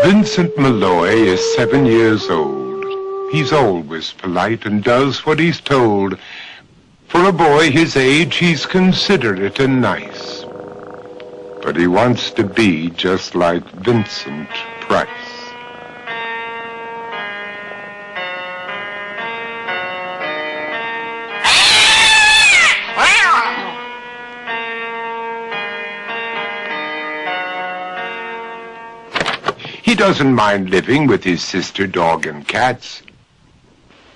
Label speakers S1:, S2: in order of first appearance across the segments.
S1: Vincent Malloy is 7 years old. He's always polite and does what he's told. For a boy his age, he's considerate and nice. But he wants to be just like Vincent Price. He doesn't mind living with his sister, dog, and cats,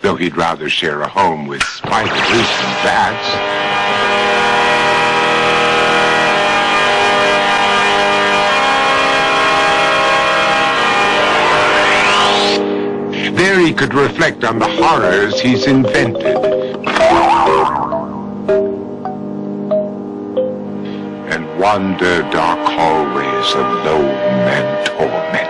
S1: though he'd rather share a home with spiders and bats. There he could reflect on the horrors he's invented and wander dark hallways alone and tormented.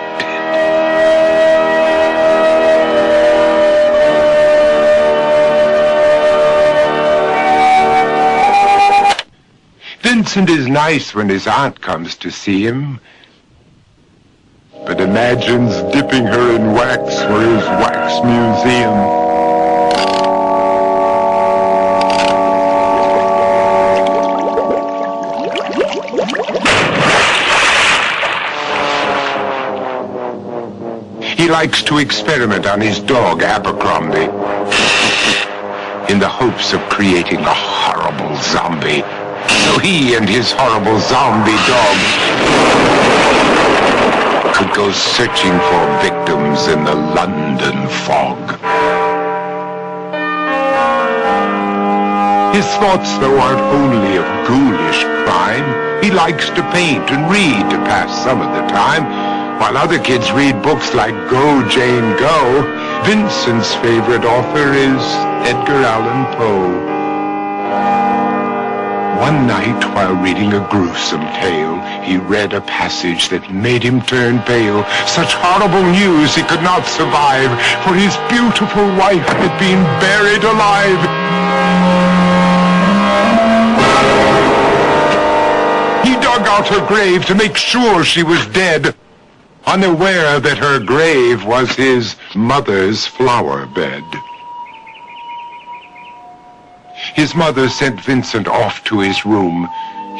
S1: Vincent is nice when his aunt comes to see him, but imagines dipping her in wax for his wax museum. He likes to experiment on his dog, Abercrombie, in the hopes of creating a horrible zombie. So he and his horrible zombie dog could go searching for victims in the London fog. His thoughts, though, aren't only of ghoulish crime. He likes to paint and read to pass some of the time. While other kids read books like Go, Jane, Go, Vincent's favorite author is Edgar Allan Poe. One night, while reading a gruesome tale, he read a passage that made him turn pale. Such horrible news he could not survive, for his beautiful wife had been buried alive. He dug out her grave to make sure she was dead, unaware that her grave was his mother's flower bed. His mother sent Vincent off to his room.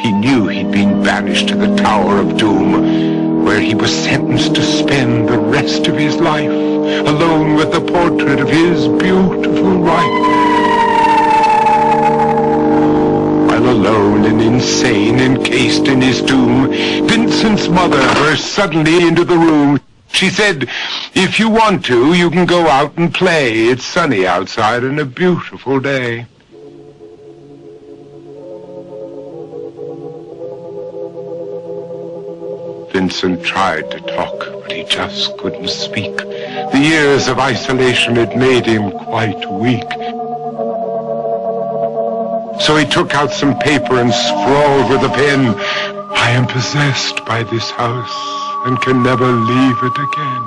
S1: He knew he'd been banished to the Tower of Doom, where he was sentenced to spend the rest of his life alone with the portrait of his beautiful wife. While alone and insane, encased in his tomb, Vincent's mother burst suddenly into the room. She said, "If you want to, you can go out and play. It's sunny outside and a beautiful day." Vincent tried to talk, but he just couldn't speak. The years of isolation had made him quite weak. So he took out some paper and scrawled with a pen, "I am possessed by this house and can never leave it again."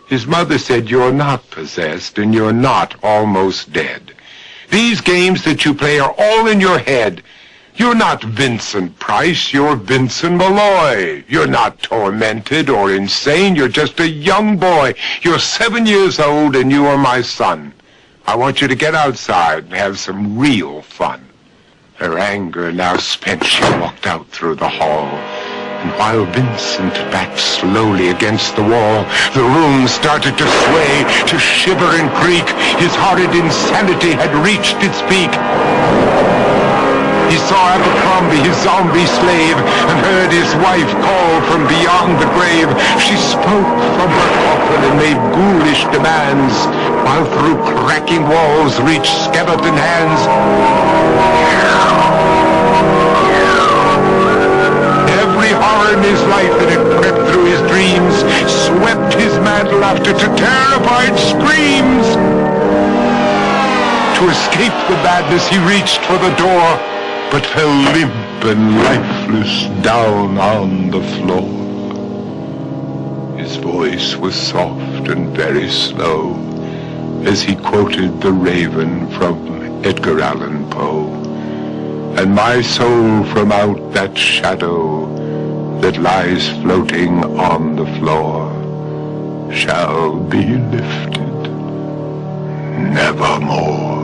S1: His mother said, "You're not possessed and you're not almost dead. These games that you play are all in your head. You're not Vincent Price, you're Vincent Malloy. You're not tormented or insane, you're just a young boy. You're 7 years old and you are my son. I want you to get outside and have some real fun." Her anger now spent, she walked out through the hall. And while Vincent backed slowly against the wall, the room started to sway, to shiver and creak. His horrid insanity had reached its peak. He saw Abercrombie, his zombie slave, and heard his wife call from beyond the grave. She spoke from her coffin and made ghoulish demands, while through cracking walls reached skeleton hands. Every horror in his life that had crept through his dreams swept his mad laughter to terrified screams. To escape the madness, he reached for the door, but fell limp and lifeless down on the floor. His voice was soft and very slow as he quoted The Raven from Edgar Allan Poe. And my soul from out that shadow that lies floating on the floor shall be lifted nevermore.